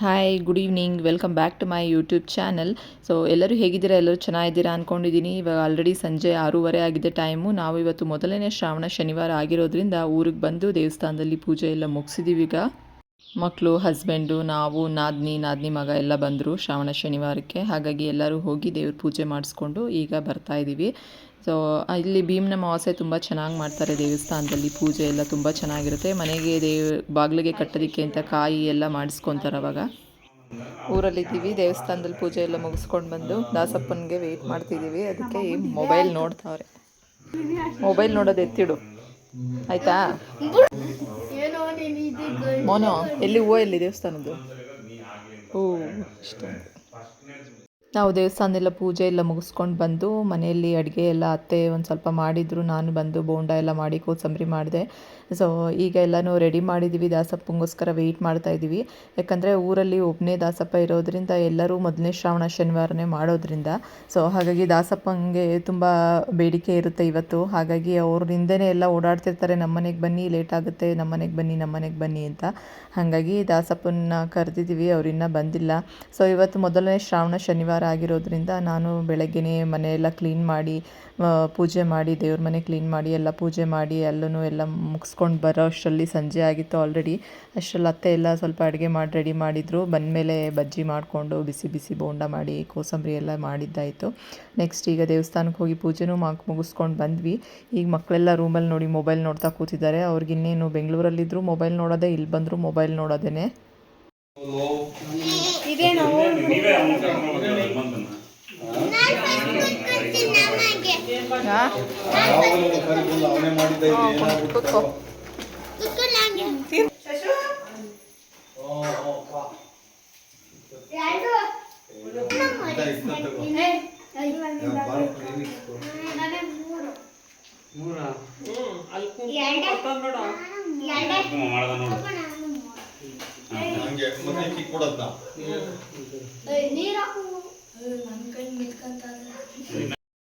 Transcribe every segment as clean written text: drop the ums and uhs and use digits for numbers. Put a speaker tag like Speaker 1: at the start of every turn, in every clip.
Speaker 1: Hi, good evening. Welcome back to my YouTube channel. So ಎಲ್ಲರೂ ಹೇಗಿದ್ದೀರಾ? ಎಲ್ಲರೂ ಚೆನ್ನಾಗಿದ್ದೀರಾ ಅಂದ್ಕೊಂಡಿದ್ದೀನಿ. ಇವಾಗ ಆಲ್ರೆಡಿ ಸಂಜೆ 6:30 ಆಗಿದೆ ಟೈಮು. ನಾವು ಇವತ್ತು ಮೊದಲನೇ ಶ್ರಾವಣ ಶನಿವಾರ ಆಗಿರೋದ್ರಿಂದ ಊರಿಗೆ ಬಂದು ದೇವಸ್ಥಾನದಲ್ಲಿ ಪೂಜೆ ಎಲ್ಲ ಮುಗಿಸಿದ್ದೀವಿ. ಈಗ ಮಕ್ಕಳು, ಹಸ್ಬೆಂಡು, ನಾವು, ನಾದಿನಿ ಮಗ ಎಲ್ಲ ಬಂದರು ಶ್ರಾವಣ ಶನಿವಾರಕ್ಕೆ. ಹಾಗಾಗಿ ಎಲ್ಲರೂ ಹೋಗಿ ದೇವ್ರ ಪೂಜೆ ಮಾಡಿಸ್ಕೊಂಡು ಈಗ ಬರ್ತಾಯಿದ್ದೀವಿ. ಸೊ ಇಲ್ಲಿ ಭೀಮನ ಅಮಾವಾಸ್ಯೆ ತುಂಬ ಚೆನ್ನಾಗಿ ಮಾಡ್ತಾರೆ ದೇವಸ್ಥಾನದಲ್ಲಿ. ಪೂಜೆ ಎಲ್ಲ ತುಂಬ ಚೆನ್ನಾಗಿರುತ್ತೆ. ಮನೆಗೆ ಬಾಗಿಲಿಗೆ ಕಟ್ಟೋದಕ್ಕೆ ಅಂತ ಕಾಯಿ ಎಲ್ಲ ಮಾಡಿಸ್ಕೊತಾರೆ. ಅವಾಗ ಊರಲ್ಲಿದ್ದೀವಿ. ದೇವಸ್ಥಾನದಲ್ಲಿ ಪೂಜೆ ಎಲ್ಲ ಮುಗಿಸ್ಕೊಂಡು ಬಂದು ದಾಸಪ್ಪನಿಗೆ ವೆಯ್ಟ್ ಮಾಡ್ತಿದ್ದೀವಿ. ಅದಕ್ಕೆ ಈ ಮೊಬೈಲ್ ನೋಡ್ತಾವ್ರೆ. ಮೊಬೈಲ್ ನೋಡೋದು ಎತ್ತಿಡು, ಆಯಿತಾ? ಮೋನೋ, ಎಲ್ಲಿ ಹೂವು ಎಲ್ಲಿ ದೇವಸ್ಥಾನದ್ದು? ಓ, ಇಷ್ಟೊಂದು. ನಾವು ದೇವಸ್ಥಾನದೆಲ್ಲ ಪೂಜೆ ಎಲ್ಲ ಮುಗಿಸ್ಕೊಂಡು ಬಂದು ಮನೆಯಲ್ಲಿ ಅಡುಗೆ ಎಲ್ಲ ಅತ್ತೆ ಒಂದು ಸ್ವಲ್ಪ ಮಾಡಿದರು. ನಾನು ಬಂದು ಬೋಂಡ ಎಲ್ಲ ಮಾಡಿ ಕೋಸಂಬರಿ ಮಾಡಿದೆ. ಸೊ ಈಗ ಎಲ್ಲನೂ ರೆಡಿ ಮಾಡಿದ್ದೀವಿ. ದಾಸಪ್ಪಂಗೋಸ್ಕರ ವೆಯ್ಟ್ ಮಾಡ್ತಾಯಿದ್ದೀವಿ. ಯಾಕಂದರೆ ಊರಲ್ಲಿ ಒಬ್ಬನೇ ದಾಸಪ್ಪ ಇರೋದ್ರಿಂದ ಎಲ್ಲರೂ ಮೊದಲನೇ ಶ್ರಾವಣ ಶನಿವಾರನೇ ಮಾಡೋದ್ರಿಂದ ಸೊ ಹಾಗಾಗಿ ದಾಸಪ್ಪಂಗೆ ತುಂಬ ಬೇಡಿಕೆ ಇರುತ್ತೆ ಇವತ್ತು. ಹಾಗಾಗಿ ಅವ್ರ ಹಿಂದೆನೇ ಎಲ್ಲ ಓಡಾಡ್ತಿರ್ತಾರೆ, ನಮ್ಮನೆಗೆ ಬನ್ನಿ, ಲೇಟ್ ಆಗುತ್ತೆ, ನಮ್ಮನೆಗೆ ಬನ್ನಿ ಅಂತ. ಹಾಗಾಗಿ ದಾಸಪ್ಪನ ಕರೆದಿದ್ದೀವಿ, ಅವ್ರಿನ್ನೂ ಬಂದಿಲ್ಲ. ಸೊ ಇವತ್ತು ಮೊದಲನೇ ಶ್ರಾವಣ ಶನಿವಾರ ಆಗಿರೋದ್ರಿಂದ ನಾನು ಬೆಳಗ್ಗೆನೇ ಮನೆಯೆಲ್ಲ ಕ್ಲೀನ್ ಮಾಡಿ ಪೂಜೆ ಮಾಡಿ, ದೇವ್ರ ಮನೆ ಕ್ಲೀನ್ ಮಾಡಿ ಎಲ್ಲ ಪೂಜೆ ಮಾಡಿ ಎಲ್ಲನೂ ಎಲ್ಲ ಮುಗಿಸ್ಕೊಂಡು ಬರೋ ಅಷ್ಟರಲ್ಲಿ ಸಂಜೆ ಆಗಿತ್ತು ಆಲ್ರೆಡಿ. ಅಷ್ಟರಲ್ಲಿ ಅತ್ತೆ ಎಲ್ಲ ಸ್ವಲ್ಪ ಅಡುಗೆ ಮಾಡಿ ರೆಡಿ ಮಾಡಿದರು. ಬಂದಮೇಲೆ ಬಜ್ಜಿ ಮಾಡಿಕೊಂಡು ಬಿಸಿ ಬಿಸಿ ಬೋಂಡ ಮಾಡಿ ಕೋಸಂಬರಿ ಎಲ್ಲ ಮಾಡಿದ್ದಾಯಿತು. ನೆಕ್ಸ್ಟ್ ಈಗ ದೇವಸ್ಥಾನಕ್ಕೆ ಹೋಗಿ ಪೂಜೆನೂ ಮುಗಿಸ್ಕೊಂಡು ಬಂದ್ವಿ. ಈಗ ಮಕ್ಕಳೆಲ್ಲ ರೂಮಲ್ಲಿ ನೋಡಿ ಮೊಬೈಲ್ ನೋಡ್ತಾ ಕೂತಿದ್ದಾರೆ. ಅವ್ರಿಗಿನ್ನೇನು ಬೆಂಗಳೂರಲ್ಲಿದ್ದರೂ ಮೊಬೈಲ್ ನೋಡೋದೇ, ಇಲ್ಲಿ ಬಂದರೂ ಮೊಬೈಲ್ ನೋಡೋದೇ.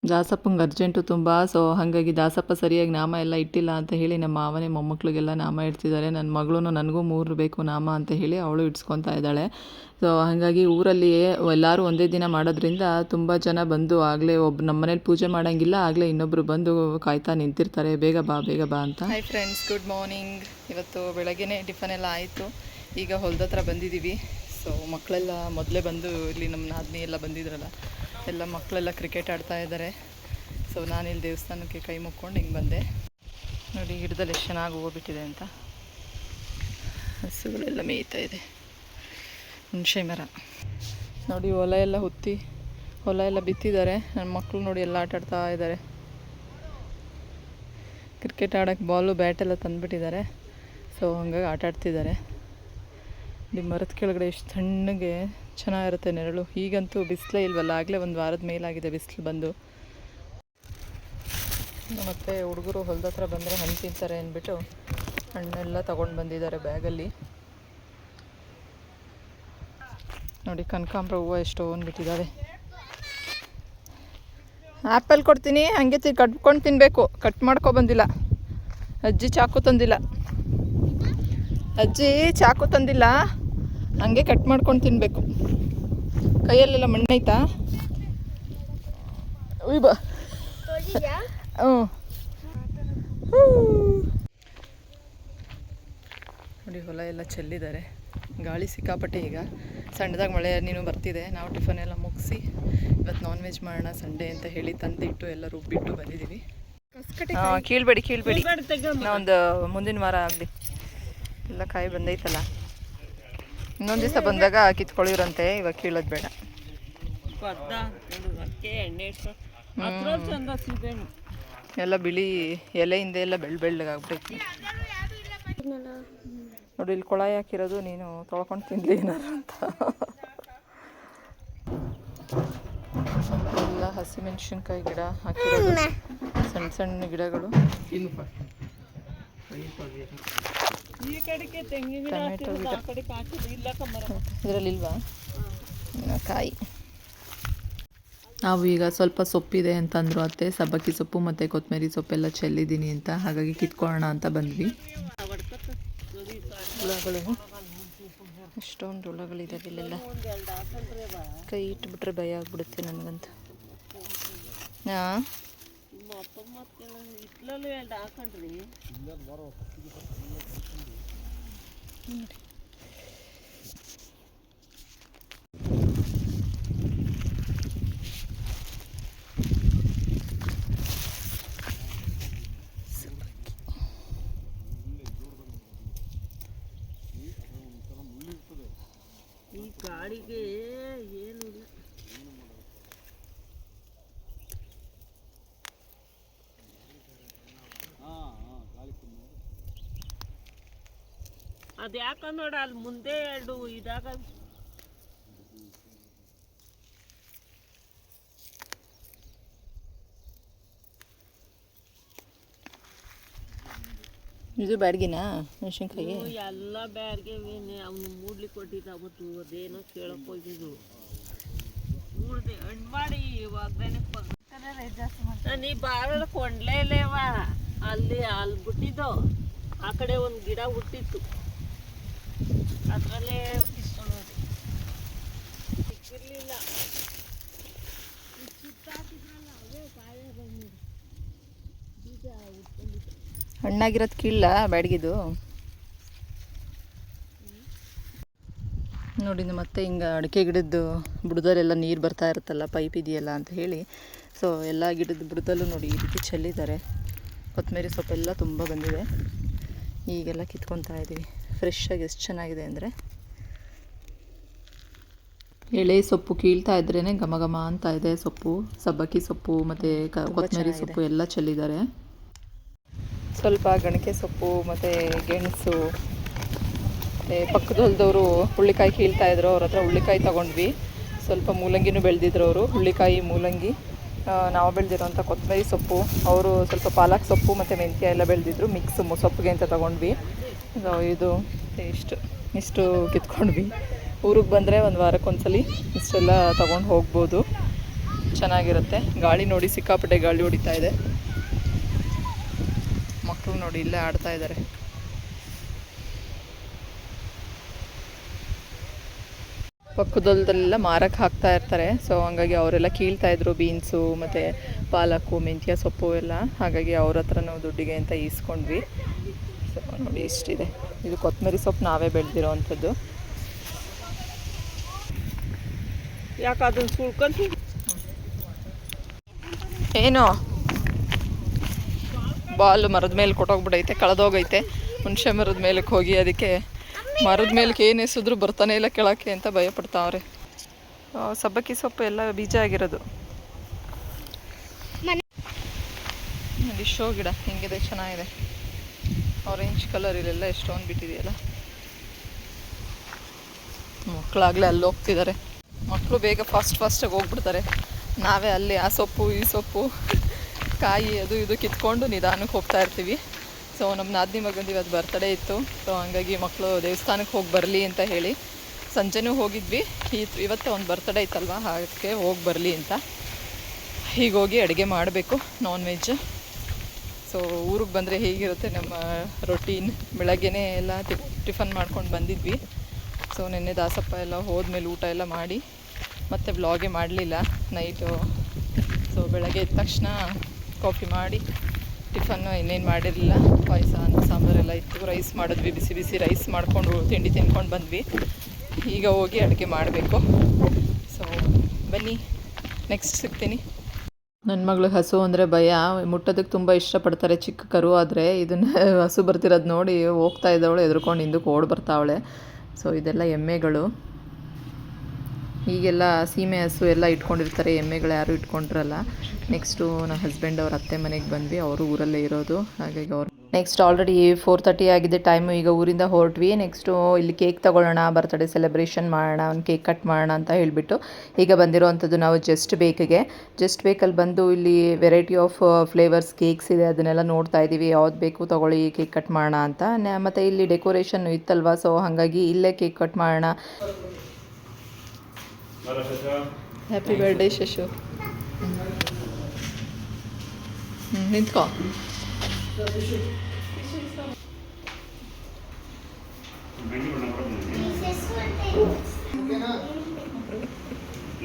Speaker 1: ದಾಸಪ್ಪಂಗೆ ಅರ್ಜೆಂಟು ತುಂಬ. ಸೊ ಹಾಗಾಗಿ ದಾಸಪ್ಪ ಸರಿಯಾಗಿ ನಾಮ ಎಲ್ಲ ಇಟ್ಟಿಲ್ಲ ಅಂತ ಹೇಳಿ ನಮ್ಮ ಮಾವನೇ ಮೊಮ್ಮಕ್ಳಿಗೆಲ್ಲ ನಾಮ ಇಡ್ತಿದ್ದಾರೆ. ನನ್ನ ಮಗಳು ನನಗೂ 3 ಬೇಕು ನಾಮ ಅಂತ ಹೇಳಿ ಅವಳು ಇಡ್ಸ್ಕೊತಾ ಇದ್ದಾಳೆ. ಸೊ ಹಾಗಾಗಿ ಊರಲ್ಲಿ ಎಲ್ಲರೂ ಒಂದೇ ದಿನ ಮಾಡೋದ್ರಿಂದ ತುಂಬ ಜನ ಬಂದು ಆಗಲೇ ನಮ್ಮ ಮನೇಲಿ ಪೂಜೆ ಮಾಡೋಂಗಿಲ್ಲ, ಆಗಲೇ ಇನ್ನೊಬ್ಬರು ಬಂದು ಕಾಯ್ತಾ ನಿಂತಿರ್ತಾರೆ, ಬೇಗ ಬಾ ಅಂತ. Hi friends, good morning. ಇವತ್ತು ಬೆಳಗ್ಗೆನೇ ಟಿಫನ್ ಎಲ್ಲ ಆಯಿತು. ಈಗ ಹೊಲದತ್ರ ಬಂದಿದ್ದೀವಿ. ಸೊ ಮಕ್ಕಳೆಲ್ಲ ಮೊದಲೇ ಬಂದು ಇಲ್ಲಿ ನಮ್ಮ ನಾದಿನಿ ಎಲ್ಲ ಬಂದಿದ್ರಲ್ಲ, ಎಲ್ಲ ಮಕ್ಕಳೆಲ್ಲ ಕ್ರಿಕೆಟ್ ಆಡ್ತಾ ಇದ್ದಾರೆ. ಸೊ ನಾನಿಲ್ಲಿ ದೇವಸ್ಥಾನಕ್ಕೆ ಕೈ ಮುಕ್ಕೊಂಡು ಹಿಂಗೆ ಬಂದೆ. ನೋಡಿ ಗಿಡದಲ್ಲಿ ಎಷ್ಟು ಚೆನ್ನಾಗಿ ಹೋಗ್ಬಿಟ್ಟಿದೆ ಅಂತ. ಹಸುಗಳೆಲ್ಲ ಮೇಯ್ತಾ ಇದೆ. ಹುಣಸೆ ಮರ ನೋಡಿ, ಹೊಲ ಎಲ್ಲ ಬಿತ್ತಿದ್ದಾರೆ. ನನ್ನ ಮಕ್ಕಳು ನೋಡಿ ಎಲ್ಲ ಆಟಾಡ್ತಾ ಇದ್ದಾರೆ. ಕ್ರಿಕೆಟ್ ಆಡೋಕ್ಕೆ ಬಾಲು ಬ್ಯಾಟೆಲ್ಲ ತಂದುಬಿಟ್ಟಿದ್ದಾರೆ. ಸೊ ಹಂಗಾಗಿ ಆಟಾಡ್ತಿದ್ದಾರೆ. ಇಲ್ಲಿ ಮರದ ಕೆಳಗಡೆ ಎಷ್ಟು ತಣ್ಣಗೆ ಚೆನ್ನಾಗಿರುತ್ತೆ ನೆರಳು. ಈಗಂತೂ ಬಿಸಿಲೇ ಇಲ್ವಲ್ಲ, ಆಗಲೇ ಒಂದು ವಾರದ ಮೇಲಾಗಿದೆ ಬಿಸಿಲು ಬಂದು. ಮತ್ತು ಹುಡುಗರು ಹೊಲದ ಹತ್ರ ಬಂದರೆ ಹಣ್ಣು ತಿಂತಾರೆ ಅಂದ್ಬಿಟ್ಟು ಹಣ್ಣೆಲ್ಲ ತೊಗೊಂಡು ಬಂದಿದ್ದಾರೆ ಬ್ಯಾಗಲ್ಲಿ. ನೋಡಿ ಕನಕಾಂಬರ ಹೂವು ಎಷ್ಟೊಂದು ಬಿಟ್ಟಿದ್ದಾವೆ. ಆ್ಯಪಲ್ ಕೊಡ್ತೀನಿ, ಹಂಗೆ ಕಟ್ಕೊಂಡು ತಿನ್ನಬೇಕು. ಕಟ್ ಮಾಡ್ಕೊ ಬಂದಿಲ್ಲ ಅಜ್ಜಿ, ಚಾಕು ತಂದಿಲ್ಲ, ಹಂಗೆ ಕಟ್ ಮಾಡ್ಕೊಂಡು ತಿನ್ನಬೇಕು. ಕೈಯಲ್ಲೆಲ್ಲ ಮಣ್ಣೈತಾ? ಉಯ್ ಬಾ. ನೋಡಿ ಹೊಲ ಎಲ್ಲ ಚೆಲ್ಲಿದ್ದಾರೆ. ಗಾಳಿ ಸಿಕ್ಕಾಪಟ್ಟೆ. ಈಗ ಸಣ್ಣದಾಗಿ ಮಳೆ ನೀನು ಬರ್ತಿದೆ. ನಾವು ಟಿಫನ್ ಎಲ್ಲ ಮುಗಿಸಿ ಇವತ್ತು ನಾನ್ ವೆಜ್ ಮಾಡೋಣ ಸಂಡೇ ಅಂತ ಹೇಳಿ ತಂದಿಟ್ಟು ಎಲ್ಲ ರುಬ್ಬಿಟ್ಟು ಬಂದಿದ್ದೀವಿ. ಕೀಳ್ಬೇಡಿ ಒಂದು ಮುಂದಿನ ವಾರ ಆಗಲಿ. ಎಲ್ಲ ಕಾಯಿ ಬಂದೈತಲ್ಲ, ಇನ್ನೊಂದು ದಿವಸ ಬಂದಾಗ ಕಿತ್ಕೊಳ್ಳಿರಂತೆ. ಇವಾಗ ಕೀಳೋದು ಬೇಡ. ಎಲ್ಲ ಬಿಳಿ ಎಲೆಯಿಂದ ಎಲ್ಲ ಬೆಳ್ಳಗಾಗ್ಬಿಟ್ಟೈತಿ. ನೋಡಿ ಇಲ್ಲಿ ಕೊಳಾಯಿ ಹಾಕಿರೋದು, ನೀನು ತೊಳ್ಕೊಂಡು ತಿನ್ಲಿ ಏನಾರು ಅಂತ. ಎಲ್ಲ ಹಸಿಮೆಣಸಿನ್ಕಾಯಿ ಗಿಡ ಹಾಕಿರೋದು, ಸಣ್ಣ ಗಿಡಗಳು. ಟೊಮೆಟೊ ಗಿಡ ಇದರಲ್ಲಿ ಇಲ್ವಾ? ಕಾಯಿ ನಾವು ಈಗ ಸ್ವಲ್ಪ ಸೊಪ್ಪಿದೆ ಅಂತಂದರು ಅತ್ತೆ, ಸಬ್ಬಕ್ಕಿ ಸೊಪ್ಪು ಮತ್ತು ಕೊತ್ತಂಬರಿ ಸೊಪ್ಪೆಲ್ಲ ಚೆಲ್ಲಿದ್ದೀನಿ ಅಂತ, ಹಾಗಾಗಿ ಕಿತ್ಕೊಳ್ಳೋಣ ಅಂತ ಬಂದ್ವಿ. ಹುಳಗಳು ಎಷ್ಟೊಂದು ಹುಳಗಳಿದ್ದಾವೆ ಇಲ್ಲೆಲ್ಲ, ಕೈ ಇಟ್ಬಿಟ್ರೆ ಭಯ ಆಗ್ಬಿಡುತ್ತೆ ನನಗಂತೂ. ಹಾಂ
Speaker 2: ಈ ಗಾಡಿಗೆ ಏನಿಲ್ಲ. ಅದು ಯಾಕಂದ್ ನೋಡ ಅಲ್ಲಿ ಮುಂದೆ ಎರಡು ಇದಾಗ
Speaker 1: ಇದು ಬ್ಯಾಡ್ಗಿನಾ ಮೆಣಸಿನ್ಕಾಯಿ
Speaker 2: ಎಲ್ಲ ಬ್ಯಾಡ್ಗೆ ಅವ್ನು ಮೂಡ್ಲಿಕ್ಕೆ ಕೊಟ್ಟಿದ್ದ ಅವತ್ತು, ಅದೇನೋ ಕೇಳಕ್ ಹೋಗಿದ್ದು ಮೂಡ್ದೆ ಹಣ್ಣು ಮಾಡಿ ನೀ ಬಾಳ ಕೊಂಡ್ಲೇ ಇಲ್ಲೇವ ಅಲ್ಲಿ ಬಿಟ್ಟಿದ್ದು. ಆ ಕಡೆ ಒಂದು ಗಿಡ ಹುಟ್ಟಿತ್ತು, ಅದರಲ್ಲೇ ಇಸ್ಕೊಳ್ಳೋದು ಸಿಕ್ಕಿರ್ಲಿಲ್ಲ. ಸುತ್ತಾಕಿದ್ರಲ್ಲ ಅವೇ ಕಾಯ ಬಂದು ಬೀಜ ಹುಟ್ಕೊಂಡಿತ್ತು.
Speaker 1: ಹಣ್ಣಾಗಿರೋದು ಕೀಳಲ್ಲ ಬ್ಯಾಡ್ಗಿದು ನೋಡಿ. ಮತ್ತೆ ಹಿಂಗೆ ಅಡಿಕೆ ಗಿಡದ್ದು ಬುಡದಲ್ಲೆಲ್ಲ ನೀರು ಬರ್ತಾ ಇರುತ್ತಲ್ಲ, ಪೈಪ್ ಇದೆಯಲ್ಲ ಅಂತ ಹೇಳಿ, ಸೊ ಎಲ್ಲ ಗಿಡದ ಬುಡದಲ್ಲೂ ನೋಡಿ ಈ ರೀತಿ ಚೆಲ್ಲಿದ್ದಾರೆ. ಕೊತ್ತಂಬರಿ ಸೊಪ್ಪೆಲ್ಲ ತುಂಬ ಬಂದಿದೆ, ಈಗೆಲ್ಲ ಕಿತ್ಕೊತಾ ಇದ್ದೀವಿ. ಫ್ರೆಶ್ಶಾಗಿ ಎಷ್ಟು ಚೆನ್ನಾಗಿದೆ ಅಂದರೆ, ಎಳೆ ಸೊಪ್ಪು ಕೀಳ್ತಾ ಇದ್ರೇ ಘಮ ಘಮ ಅಂತ ಇದೆ. ಸೊಪ್ಪು, ಸಬ್ಬಕ್ಕಿ ಸೊಪ್ಪು ಮತ್ತು ಕೊತ್ತಂಬರಿ ಸೊಪ್ಪು ಎಲ್ಲ ಚೆಲ್ಲಿದ್ದಾರೆ. ಸ್ವಲ್ಪ ಗಣಕೆ ಸೊಪ್ಪು ಮತ್ತು ಗೆಣಸು, ಪಕ್ಕದ ಹೊಲದವರು ಹುಳ್ಳಿಕಾಯಿ ಕೀಳ್ತಾ ಇದ್ರು, ಅವ್ರ ಹತ್ರ ಹುಳ್ಳಿಕಾಯಿ ತೊಗೊಂಡ್ವಿ. ಸ್ವಲ್ಪ ಮೂಲಂಗಿನೂ ಬೆಳೆದಿದ್ರು ಅವರು, ಹುಳ್ಳಿಕಾಯಿ ಮೂಲಂಗಿ. ನಾವು ಬೆಳೆದಿರೋಂಥ ಕೊತ್ತಂಬರಿ ಸೊಪ್ಪು, ಅವರು ಸ್ವಲ್ಪ ಪಾಲಕ್ ಸೊಪ್ಪು ಮತ್ತು ಮೆಂತ್ಯ ಎಲ್ಲ ಬೆಳೆದಿದ್ರು, ಮಿಕ್ಸ್ ಸೊಪ್ಪಿಗೆ ಅಂತ ತೊಗೊಂಡ್ವಿ. ಇದು ಇಷ್ಟು ಕಿತ್ಕೊಂಡ್ವಿ. ಊರಿಗೆ ಬಂದರೆ ಒಂದು ವಾರಕ್ಕೊಂದ್ಸಲಿ ಇಷ್ಟೆಲ್ಲ ತೊಗೊಂಡು ಹೋಗ್ಬೋದು, ಚೆನ್ನಾಗಿರುತ್ತೆ. ಗಾಳಿ ನೋಡಿ ಸಿಕ್ಕಾಪಟ್ಟೆ ಗಾಳಿ ಹೊಡಿತಾ ಇದೆ. ಮಕ್ಕಳು ನೋಡಿ ಇಲ್ಲೇ ಆಡ್ತಾ ಇದ್ದಾರೆ. ಪಕ್ಕದಲ್ಲೆಲ್ಲ ಮಾರಕ್ಕೆ ಹಾಕ್ತಾ ಇರ್ತಾರೆ, ಸೊ ಹಂಗಾಗಿ ಅವರೆಲ್ಲ ಕೀಳ್ತಾ ಇದ್ರು ಬೀನ್ಸು ಮತ್ತು ಪಾಲಕ್ಕು ಮೆಂತ್ಯ ಸೊಪ್ಪು ಎಲ್ಲ. ಹಾಗಾಗಿ ಅವ್ರ ಹತ್ರ ನಾವು ದುಡ್ಡಿಗೆ ಅಂತ ಈಸ್ಕೊಂಡ್ವಿ. ಸೊ ನೋಡಿ ಇಷ್ಟಿದೆ. ಇದು ಕೊತ್ತಂಬರಿ ಸೊಪ್ಪು ನಾವೇ ಬೆಳೆದಿರೋ ಅಂಥದ್ದು.
Speaker 2: ಯಾಕೆ ಅದನ್ನು ಸುಳ್ಕೊಂತ
Speaker 1: ಏನು ಬಾಲ್ ಮರದ ಮೇಲೆ ಕೊಟ್ಟೋಗ್ಬಿಟ್ಟೈತೆ, ಕಳೆದೋಗೈತೆ. ಹುಣಸೆ ಮರದ ಮೇಲಕ್ಕೆ ಹೋಗಿ ಅದಕ್ಕೆ ಮರದ ಮೇಲಕ್ಕೆ ಏನು ಎಸಿದ್ರು ಬರ್ತಾನೆ ಇಲ್ಲ ಕೆಳಕ್ಕೆ ಅಂತ ಭಯಪಡ್ತಾವ್ರೆ. ಸಬ್ಬಕ್ಕಿ ಸೊಪ್ಪು ಎಲ್ಲ ಬೀಜ ಆಗಿರೋದು. ನೋಡಿ ಶೋ ಗಿಡ ಹಿಂಗಿದೆ, ಚೆನ್ನಾಗಿದೆ. ಆರೆಂಜ್ ಕಲರ್ ಇಲ್ಲೆಲ್ಲ ಎಷ್ಟೊಂದು ಬಿಟ್ಟಿದೆಯಲ್ಲ. ಮಕ್ಕಳಾಗಲೇ ಅಲ್ಲಿ ಹೋಗ್ತಿದ್ದಾರೆ. ಮಕ್ಕಳು ಬೇಗ ಫಾಸ್ಟಾಗಿ ಹೋಗ್ಬಿಡ್ತಾರೆ. ನಾವೇ ಅಲ್ಲಿ ಆ ಸೊಪ್ಪು ಈ ಸೊಪ್ಪು ಕಾಯಿ ಅದು ಇದು ಕಿತ್ಕೊಂಡು ನಿಧಾನಕ್ಕೆ ಹೋಗ್ತಾ ಇರ್ತೀವಿ. ಸೊ ನಮ್ಮ ನಾದಿನಿ ಮಗಂದು ಇವತ್ತು ಬರ್ತಡೇ ಇತ್ತು, ಸೊ ಹಂಗಾಗಿ ಮಕ್ಕಳು ದೇವಸ್ಥಾನಕ್ಕೆ ಹೋಗಿ ಬರಲಿ ಅಂತ ಹೇಳಿ ಸಂಜೆನೂ ಹೋಗಿದ್ವಿ. ಇವತ್ತು ಒಂದು ಬರ್ತಡೇ ಇತ್ತಲ್ವ, ಅದಕ್ಕೆ ಹೋಗಿ ಬರಲಿ ಅಂತ ಹೀಗೋಗಿ ಅಡುಗೆ ಮಾಡಬೇಕು, ನಾನ್ ವೆಜ್. ಸೊ ಊರಿಗೆ ಬಂದರೆ ಹೇಗಿರುತ್ತೆ ನಮ್ಮ ರೊಟೀನ್, ಬೆಳಗ್ಗೆನೇ ಎಲ್ಲ ಟಿಫನ್ ಮಾಡ್ಕೊಂಡು ಬಂದಿದ್ವಿ. ಸೊ ನಿನ್ನೆ ದಾಸಪ್ಪ ಎಲ್ಲ ಹೋದ್ಮೇಲೆ ಊಟ ಎಲ್ಲ ಮಾಡಿ ಮತ್ತೆ ವ್ಲಾಗೇ ಮಾಡಲಿಲ್ಲ ನೈಟು. ಸೊ ಬೆಳಗ್ಗೆ ಎದ್ದ ತಕ್ಷಣ ಕಾಫಿ ಮಾಡಿ ಟಿಫನ್ನು ಇನ್ನೇನು ಮಾಡಿರಲಿಲ್ಲ. ಪಾಯಸ ಅನ್ನ ಸಾಂಬಾರೆಲ್ಲ ಇತ್ತು, ರೈಸ್ ಮಾಡಿದ್ವಿ, ಬಿಸಿ ಬಿಸಿ ರೈಸ್ ಮಾಡಿಕೊಂಡು ತಿಂಡಿ ತಿನ್ಕೊಂಡು ಬಂದ್ವಿ. ಈಗ ಹೋಗಿ ಅಡುಗೆ ಮಾಡಬೇಕು. ಸೊ ಬನ್ನಿ ನೆಕ್ಸ್ಟ್ ಸಿಗ್ತೀನಿ. ನನ್ನ ಮಗಳು ಹಸು ಅಂದರೆ ಭಯ, ಮುಟ್ಟೋದಕ್ಕೆ ತುಂಬ ಇಷ್ಟಪಡ್ತಾರೆ ಚಿಕ್ಕ ಕರು ಆದರೆ. ಇದನ್ನು ಹಸು ಬರ್ತಿರೋದು ನೋಡಿ ಹೋಗ್ತಾ ಇದ್ದವಳು ಎದ್ರುಕೊಂಡು ಹಿಂದಕ್ಕೆ ಓಡಿ ಬರ್ತಾವಳೆ. ಸೊ ಇದೆಲ್ಲ ಎಮ್ಮೆಗಳು. ಈಗೆಲ್ಲ ಸೀಮೆ ಹಸು ಎಲ್ಲ ಇಟ್ಕೊಂಡಿರ್ತಾರೆ, ಎಮ್ಮೆಗಳು ಯಾರು ಇಟ್ಕೊಂಡಿರಲ್ಲ. ನೆಕ್ಸ್ಟು ನಮ್ಮ ಹಸ್ಬೆಂಡ್ ಅವ್ರ ಅತ್ತೆ ಮನೆಗೆ ಬಂದ್ವಿ, ಅವರು ಊರಲ್ಲೇ ಇರೋದು. ಹಾಗಾಗಿ ಅವರು ನೆಕ್ಸ್ಟ್ ಆಲ್ರೆಡಿ 4:30 ಆಗಿದೆ ಟೈಮು. ಈಗ ಊರಿಂದ ಹೊರಟ್ವಿ. ನೆಕ್ಸ್ಟು ಇಲ್ಲಿ ಕೇಕ್ ತೊಗೊಳ್ಳೋಣ, ಬರ್ತ್ಡೇ ಸೆಲೆಬ್ರೇಷನ್ ಮಾಡೋಣ, ಒಂದು ಕೇಕ್ ಕಟ್ ಮಾಡೋಣ ಅಂತ ಹೇಳಿಬಿಟ್ಟು ಈಗ ಬಂದಿರೋವಂಥದ್ದು ನಾವು ಜಸ್ಟ್ ಬೇಕಲ್ಲಿ ಬಂದು ಇಲ್ಲಿ ವೆರೈಟಿ ಆಫ್ ಫ್ಲೇವರ್ಸ್ ಕೇಕ್ಸ್ ಇದೆ, ಅದನ್ನೆಲ್ಲ ನೋಡ್ತಾ ಇದ್ದೀವಿ. ಯಾವ್ದು ಬೇಕು ತೊಗೊಳ್ಳಿ, ಕೇಕ್ ಕಟ್ ಮಾಡೋಣ ಅಂತ. ಮತ್ತು ಇಲ್ಲಿ ಡೆಕೋರೇಷನ್ ಇತ್ತಲ್ವ, ಸೊ ಹಾಗಾಗಿ ಇಲ್ಲೇ ಕೇಕ್ ಕಟ್ ಮಾಡೋಣ. Happy birthday Shashu. ನಿಂತ್ಕೋ.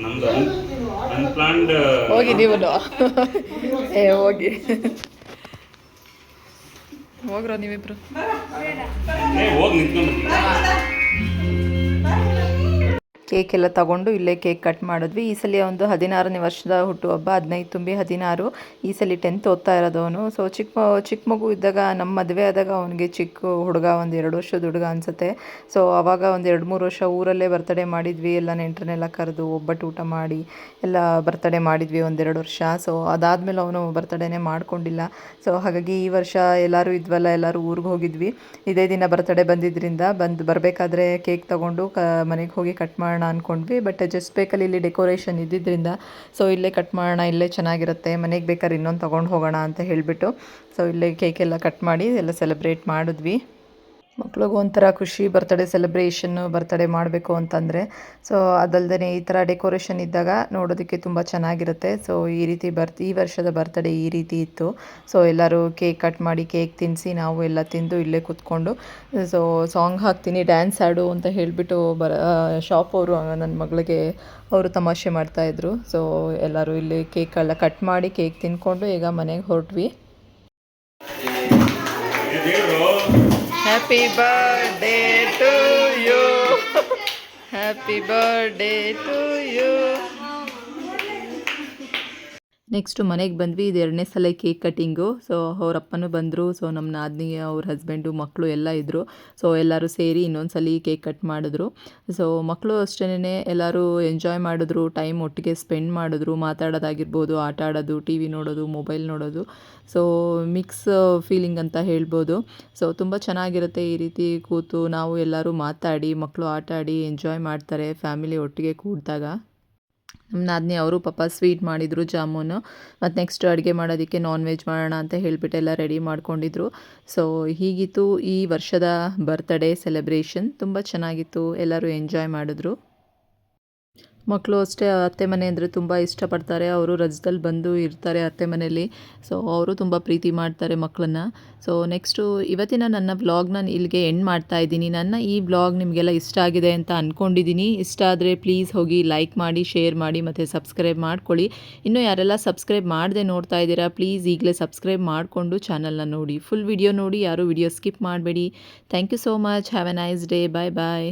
Speaker 3: ನಮ್ದು ಅನ್ಪ್ಲಾನ್ಡ್
Speaker 1: ಹೋಗಿ ನೀವು ಏ ಹೋಗಿ ಹೋಗ್ರೋ ನೀವಿಬ್ರು.
Speaker 3: ಹೋಗಿ ನಿಂತ್ಕೊಂಡು
Speaker 1: ಕೇಕ್ ಎಲ್ಲ ತಗೊಂಡು ಇಲ್ಲೇ ಕೇಕ್ ಕಟ್ ಮಾಡಿದ್ವಿ. ಈ ಸಲ ಒಂದು 16ನೇ ವರ್ಷದ ಹುಟ್ಟುಹಬ್ಬ, 15 ತುಂಬಿ 16. ಈ ಸಲ 10th ಓದ್ತಾ ಇರೋದು ಅವನು. ಸೊ ಚಿಕ್ಕ ಮಗು ಇದ್ದಾಗ ನಮ್ಮ ಮದುವೆ ಆದಾಗ ಅವನಿಗೆ ಚಿಕ್ಕ ಹುಡುಗ, ಒಂದು 2 ವರ್ಷದ ಹುಡುಗ ಅನಿಸುತ್ತೆ. ಸೊ ಆವಾಗ ಒಂದು 2-3 ವರ್ಷ ಊರಲ್ಲೇ ಬರ್ತಡೇ ಮಾಡಿದ್ವಿ. ಎಲ್ಲ ನೆಂಟರನ್ನೆಲ್ಲ ಕರೆದು ಒಬ್ಬಟ್ಟು ಊಟ ಮಾಡಿ ಎಲ್ಲ ಬರ್ತಡೇ ಮಾಡಿದ್ವಿ 1-2 ವರ್ಷ. ಸೊ ಅದಾದಮೇಲೆ ಅವನು ಬರ್ತಡೇನೇ ಮಾಡ್ಕೊಂಡಿಲ್ಲ. ಸೊ ಹಾಗಾಗಿ ಈ ವರ್ಷ ಎಲ್ಲರೂ ಇದ್ವಲ್ಲ, ಎಲ್ಲರೂ ಊರಿಗೆ ಹೋಗಿದ್ವಿ. ಇದೇ ದಿನ ಬರ್ತಡೇ ಬಂದಿದ್ದರಿಂದ ಬರಬೇಕಾದ್ರೆ ಕೇಕ್ ತೊಗೊಂಡು ಮನೆಗೆ ಹೋಗಿ ಕಟ್ ಮಾಡೋಣ ಅಂದ್ಕೊಂಡ್ವಿ. ಬಟ್ ಜಸ್ಟ್ ಬೇಕಲ್ಲಿ ಇಲ್ಲಿ ಡೆಕೋರೇಷನ್ ಇದ್ದಿದ್ದರಿಂದ ಸೊ ಇಲ್ಲೇ ಕಟ್ ಮಾಡೋಣ, ಇಲ್ಲೇ ಚೆನ್ನಾಗಿರುತ್ತೆ, ಮನೆಗೆ ಬೇಕಾದ್ರೆ ಇನ್ನೊಂದು ತೊಗೊಂಡು ಹೋಗೋಣ ಅಂತ ಹೇಳಿಬಿಟ್ಟು ಸೊ ಇಲ್ಲೇ ಕೇಕೆಲ್ಲ ಕಟ್ ಮಾಡಿ ಎಲ್ಲ ಸೆಲೆಬ್ರೇಟ್ ಮಾಡಿದ್ವಿ. ಮಕ್ಳಿಗೆ ಒಂಥರ ಖುಷಿ ಬರ್ತಡೇ ಸೆಲೆಬ್ರೇಷನ್ನು, ಬರ್ತಡೇ ಮಾಡಬೇಕು ಅಂತಂದರೆ. ಸೊ ಅದಲ್ಲದೆ ಈ ಥರ ಡೆಕೋರೇಷನ್ ಇದ್ದಾಗ ನೋಡೋದಕ್ಕೆ ತುಂಬ ಚೆನ್ನಾಗಿರುತ್ತೆ. ಸೊ ಈ ರೀತಿ ಈ ವರ್ಷದ ಬರ್ತಡೇ ಈ ರೀತಿ ಇತ್ತು. ಸೊ ಎಲ್ಲರೂ ಕೇಕ್ ಕಟ್ ಮಾಡಿ ಕೇಕ್ ತಿನ್ನಿಸಿ ನಾವು ಎಲ್ಲ ತಿಂದು ಇಲ್ಲೇ ಕೂತ್ಕೊಂಡು ಸೊ ಸಾಂಗ್ ಹಾಕ್ತೀನಿ ಡ್ಯಾನ್ಸ್ ಆಡು ಅಂತ ಹೇಳಿಬಿಟ್ಟು ಶಾಪ್ ಅವರು ನನ್ನ ಮಗಳಿಗೆ ಅವರು ತಮಾಷೆ ಮಾಡ್ತಾಯಿದ್ರು. ಸೊ ಎಲ್ಲರೂ ಇಲ್ಲಿ ಕೇಕೆಲ್ಲ ಕಟ್ ಮಾಡಿ ಕೇಕ್ ತಿಂದ್ಕೊಂಡು ಈಗ ಮನೆಗೆ ಹೊರಟ್ವಿ. Happy birthday to you. Happy birthday to you. Next ಮನೆಗೆ ಬಂದ್ವಿ. ಇದು 2ನೇ ಸಲ ಕೇಕ್ ಕಟ್ಟಿಂಗು. ಸೊ ಅವ್ರ ಅಪ್ಪನೂ ಬಂದರು. ಸೊ ನಮ್ಮ ನಾದಿನಿ, ಅವ್ರ ಹಸ್ಬೆಂಡು, ಮಕ್ಕಳು ಎಲ್ಲ ಇದ್ದರು. ಸೊ ಎಲ್ಲರೂ ಸೇರಿ ಇನ್ನೊಂದು ಸಲ ಕೇಕ್ ಕಟ್ ಮಾಡಿದ್ರು. ಸೊ ಮಕ್ಕಳು ಅಷ್ಟೇ ಎಲ್ಲರೂ ಎಂಜಾಯ್ ಮಾಡಿದ್ರು, ಟೈಮ್ ಒಟ್ಟಿಗೆ ಸ್ಪೆಂಡ್ ಮಾಡಿದ್ರು, ಮಾತಾಡೋದಾಗಿರ್ಬೋದು, ಆಟ ಆಡೋದು, ಟಿ ವಿ ನೋಡೋದು, ಮೊಬೈಲ್ ನೋಡೋದು. ಸೊ ಮಿಕ್ಸ್ ಫೀಲಿಂಗ್ ಅಂತ ಹೇಳ್ಬೋದು. ಸೊ ತುಂಬ ಚೆನ್ನಾಗಿರುತ್ತೆ ಈ ರೀತಿ ಕೂತು ನಾವು ಎಲ್ಲರೂ ಮಾತಾಡಿ, ಮಕ್ಕಳು ಆಟ ಆಡಿ ಎಂಜಾಯ್ ಮಾಡ್ತಾರೆ ಫ್ಯಾಮಿಲಿ ಒಟ್ಟಿಗೆ ಕೂಡಿದಾಗ. ನಮ್ಮ ನಾದಿನಿ ಅವರು ಪಾಪ ಸ್ವೀಟ್ ಮಾಡಿದರು, ಜಾಮೂನು. ಮತ್ತು ನೆಕ್ಸ್ಟ್ ಅಡುಗೆ ಮಾಡೋದಕ್ಕೆ ನಾನ್ ವೆಜ್ ಮಾಡೋಣ ಅಂತ ಹೇಳಿಬಿಟ್ಟು ಎಲ್ಲ ರೆಡಿ ಮಾಡ್ಕೊಂಡಿದ್ರು. ಸೊ ಹೀಗಿತ್ತು ಈ ವರ್ಷದ ಬರ್ತ್ಡೇ ಸೆಲೆಬ್ರೇಷನ್. ತುಂಬ ಚೆನ್ನಾಗಿತ್ತು, ಎಲ್ಲರೂ ಎಂಜಾಯ್ ಮಾಡಿದ್ರು. ಮಕ್ಕಳು ಅಷ್ಟೇ ಅತ್ತೆ ಮನೆ ಅಂದರೆ ತುಂಬ ಇಷ್ಟಪಡ್ತಾರೆ. ಅವರು ರಜದಲ್ಲಿ ಬಂದು ಇರ್ತಾರೆ ಅತ್ತೆ ಮನೆಯಲ್ಲಿ. ಸೊ ಅವರು ತುಂಬ ಪ್ರೀತಿ ಮಾಡ್ತಾರೆ ಮಕ್ಕಳನ್ನ. ಸೊ ನೆಕ್ಸ್ಟು ಇವತ್ತಿನ ನನ್ನ ವ್ಲಾಗ್ನ ಇಲ್ಲಿಗೆ ಎಂಡ್ ಮಾಡ್ತಾ ಇದ್ದೀನಿ. ನನ್ನ ಈ ವ್ಲಾಗ್ ನಿಮಗೆಲ್ಲ ಇಷ್ಟ ಆಗಿದೆ ಅಂತ ಅಂದ್ಕೊಂಡಿದ್ದೀನಿ. ಇಷ್ಟ ಆದರೆ ಪ್ಲೀಸ್ ಹೋಗಿ ಲೈಕ್ ಮಾಡಿ, ಶೇರ್ ಮಾಡಿ ಮತ್ತು ಸಬ್ಸ್ಕ್ರೈಬ್ ಮಾಡ್ಕೊಳ್ಳಿ. ಇನ್ನೂ ಯಾರೆಲ್ಲ ಸಬ್ಸ್ಕ್ರೈಬ್ ಮಾಡದೆ ನೋಡ್ತಾ ಇದ್ದೀರಾ ಪ್ಲೀಸ್ ಈಗಲೇ ಸಬ್ಸ್ಕ್ರೈಬ್ ಮಾಡಿಕೊಂಡು ಚಾನಲ್ನ ನೋಡಿ, ಫುಲ್ ವಿಡಿಯೋ ನೋಡಿ, ಯಾರೂ ವಿಡಿಯೋ ಸ್ಕಿಪ್ ಮಾಡಬೇಡಿ. Thank you so much. Have a nice day. Bye bye.